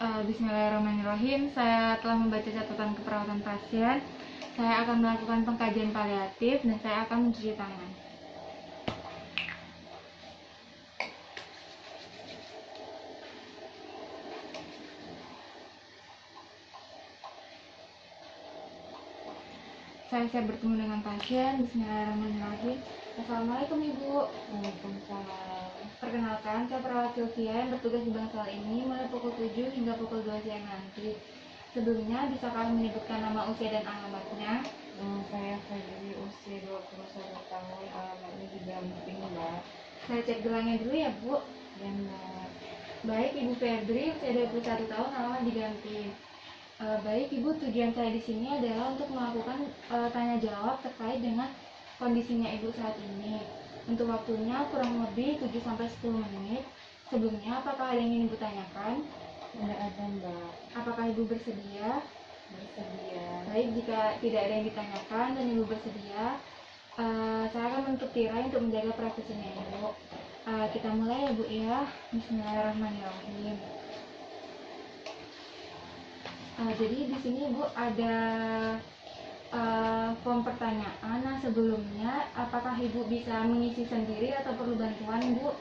Bismillahirrahmanirrahim. Saya telah membaca catatan keperawatan pasien. Saya akan melakukan pengkajian paliatif dan saya akan mencuci tangan. Saya siap bertemu dengan pasien. Bismillahirrahmanirrahim. Assalamualaikum Ibu. Waalaikumsalam. Perkenalkan, saya perawat Sylvia yang bertugas di bangsal ini mulai pukul 7 hingga pukul 2 siang nanti. Sebelumnya, bisa kalian menyebutkan nama, usia, dan alamatnya? Saya Febri, usia 21 tahun, alamatnya di Gamping, Mbak. Saya cek gelangnya dulu ya, Bu. Ya, Mbak. Baik, Ibu Febri, usia 21 tahun, alamat diganti. Baik, Ibu, tujuan saya di sini adalah untuk melakukan tanya jawab terkait dengan kondisinya Ibu saat ini. Untuk waktunya kurang lebih 7-10 menit. Sebelumnya, apakah ada yang ingin Ibu tanyakan? Tidak ada, Mbak. Apakah Ibu bersedia? Bersedia. Baik, jika tidak ada yang ditanyakan dan Ibu bersedia, saya akan menutup tirai untuk menjaga privasinya Ibu. Kita mulai ya Bu ya. Bismillahirrahmanirrahim. Jadi di sini Ibu ada form pertanyaan. Nah, sebelumnya apakah Ibu bisa mengisi sendiri atau perlu bantuan Bu?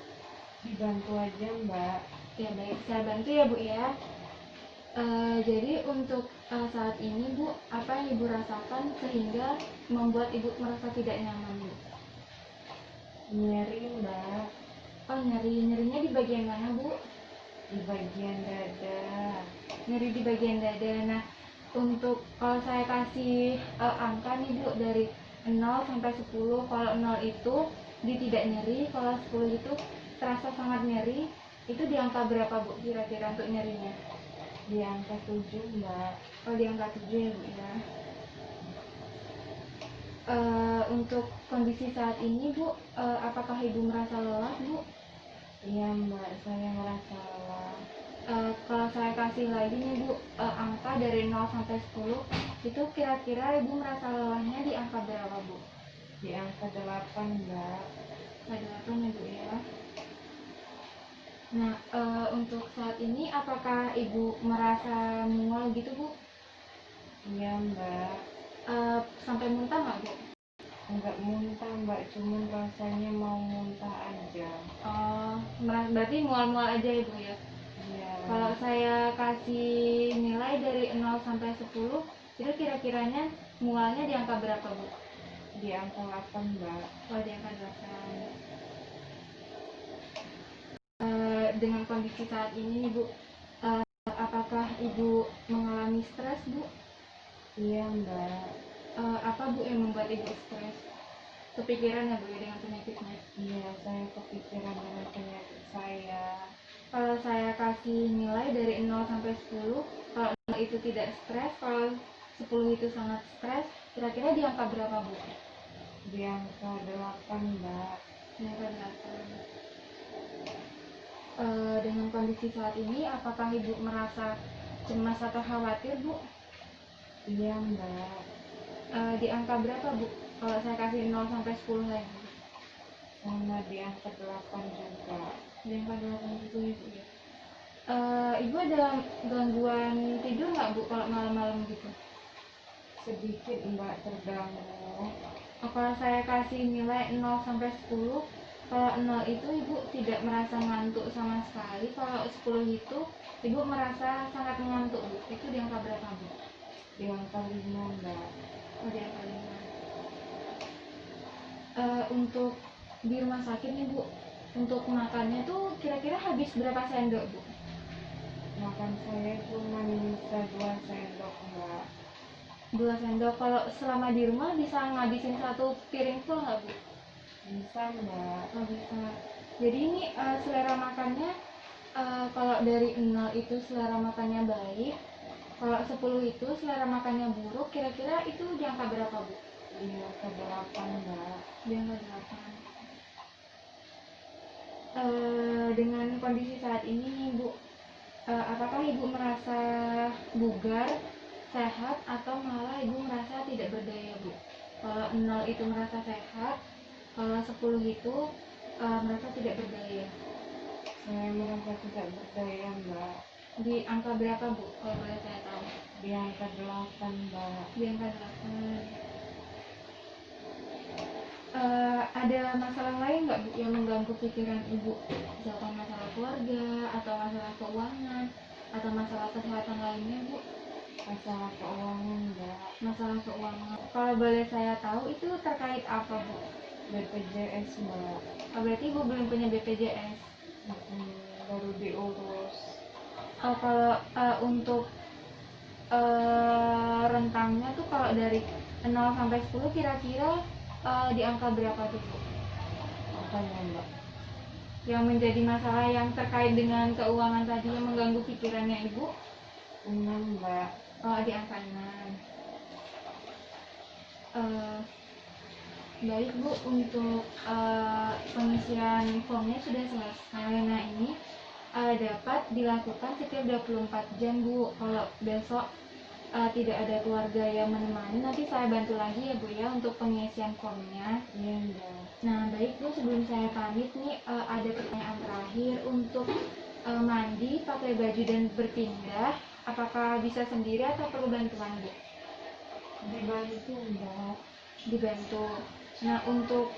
Dibantu aja, Mbak. Ya baik, saya bantu ya Bu ya. Jadi untuk saat ini Bu, apa yang Ibu rasakan sehingga membuat Ibu merasa tidak nyaman Bu? Nyeri, Mbak. Oh, nyerinya di bagian mana Bu? Di bagian dada. Nyeri di bagian dada. Nah, untuk kalau saya kasih angka nih Bu, dari 0 sampai 10, kalau 0 itu tidak nyeri, kalau 10 itu terasa sangat nyeri, itu di angka berapa Bu kira-kira untuk nyerinya? Di angka 7, Mbak. Oh, di angka 7 ya Bu ya. Untuk kondisi saat ini Bu, apakah Ibu merasa lelah Bu? Iya, Mbak, saya merasa lelah. Kalau saya kasih lagi nih Bu, angka dari 0 sampai 10, itu kira-kira Ibu merasa lelahnya di angka berapa Bu? Di angka 8, Mbak. Angka 8 ya Bu ya. Nah, untuk saat ini apakah Ibu merasa mual gitu Bu? Iya, Mbak. Sampai muntah nggak Bu? Enggak muntah, Mbak, cuman rasanya mau muntah aja. Berarti mual-mual aja ya Bu ya? Iya. Kalau saya kasih nilai dari 0 sampai 10, itu kira-kiranya mualnya di angka berapa Bu? Di angka 8, Mbak. Oh, di angka 8. Dengan kondisi saat ini Bu, apakah Ibu mengalami stres Bu? Iya, Mbak. Apa Bu yang membuat Ibu stres? Kepikiran ya Bu ya dengan penyakitnya? Iya, saya kepikiran dengan penyakit saya. Kalau saya kasih nilai dari 0 sampai 10, kalau 0 itu tidak stres, kalau 10 itu sangat stres, kira-kira di angka berapa Bu? Di angka 8, Mbak. Di angka 8. Dengan kondisi saat ini, apakah Ibu merasa cemas atau khawatir Bu? Iya, Mbak. Di angka berapa Bu? Kalau saya kasih 0 sampai 10 lagi. Sama di angka 8 juga. Di angka 8 itu ya Bu ya. Ibu ada gangguan tidur nggak Bu kalau malam-malam gitu? Sedikit, Mbak, terganggu. Kalau saya kasih nilai 0 sampai 10, kalau 0 itu Ibu tidak merasa ngantuk sama sekali, kalau 10 itu Ibu merasa sangat mengantuk Bu. Itu di angka berapa Bu? Di angka 5, Mbak. Oh, di angka 5. Untuk di rumah sakit nih Bu, untuk makannya tuh kira-kira habis berapa sendok Bu? Makan saya cuma bisa 2 sendok, Mbak. 2 sendok. Kalau selama di rumah bisa ngabisin 1 piring full nggak Bu? Bisa, Mbak. Oh, bisa. Jadi ini selera makannya, kalau dari 0 itu selera makannya baik, kalau 10 itu selera makannya buruk, kira-kira itu di angka berapa Bu? Di angka 8, Mbak. Di angka 8. Dengan kondisi saat ini nih Bu, apakah Ibu merasa bugar, sehat, atau malah Ibu merasa tidak berdaya Bu? Kalau 0 itu merasa sehat, kalau 10 itu merasa tidak berdaya. Saya merasa tidak berdaya, Mbak. Di angka berapa Bu, kalau boleh saya tahu? Di angka 8, Mbak. Di angka 8. Ada masalah lain nggak Bu yang mengganggu pikiran Ibu? Misalkan masalah keluarga, atau masalah keuangan, atau masalah kesehatan lainnya Bu? Masalah keuangan, Mbak. Masalah keuangan. Kalau boleh saya tahu itu terkait apa Bu? BPJS, Mbak. Oh, berarti Ibu belum punya BPJS. Baru diurus. Kalau untuk rentangnya tuh kalau dari 0 sampai 10 kira-kira di angka berapa tuh Bu? Apanya, Mbak? Yang menjadi masalah yang terkait dengan keuangan tadi yang mengganggu pikirannya Ibu? 6, Mbak. Di angka 6. Baik Bu, untuk pengisian formnya sudah selesai. Nah ini dapat dilakukan setiap 24 jam Bu. Kalau besok tidak ada keluarga yang menemani, nanti saya bantu lagi ya Bu ya untuk pengisian formnya. Iya, Mbak. Nah baik Bu, sebelum saya pamit nih ada pertanyaan terakhir. Untuk mandi, pakai baju dan berpindah, apakah bisa sendiri atau perlu bantuan Bu? Dibantu, Mbak. Dibantu. Nah untuk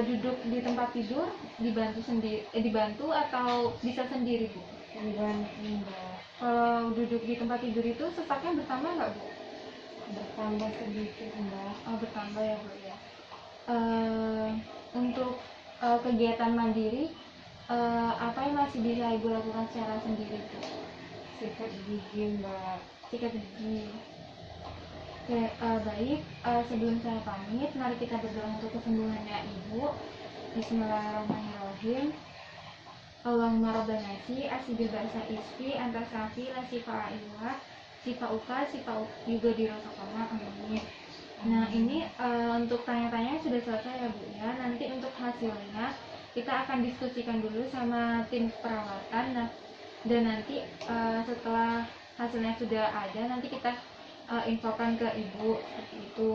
duduk di tempat tidur dibantu sendiri, dibantu atau bisa sendiri Bu? Dibantu, Mbak. Kalau duduk di tempat tidur itu sesaknya bertambah nggak Bu? Bertambah sedikit, Mbak. Bertambah ya Bu ya. Untuk kegiatan mandiri apa yang masih bisa Ibu lakukan secara sendiri Bu? Sikat gigi, Mbak. Sikat gigi. Oke, baik. Sebelum saya pamit, mari kita berdoa untuk kesembuhannya Ibu. Bismillahirrahmanirrahim. Allahumma rabbana nasi asibil ba'sa isfi anta safi la sifa ilah sifa uka sifa juga dirosakana, amin. Nah ini untuk tanya-tanya sudah selesai ya Bu ya. Nanti untuk hasilnya kita akan diskusikan dulu sama tim perawatan. Nah, dan nanti setelah hasilnya sudah ada, nanti kita infokan ke Ibu seperti itu.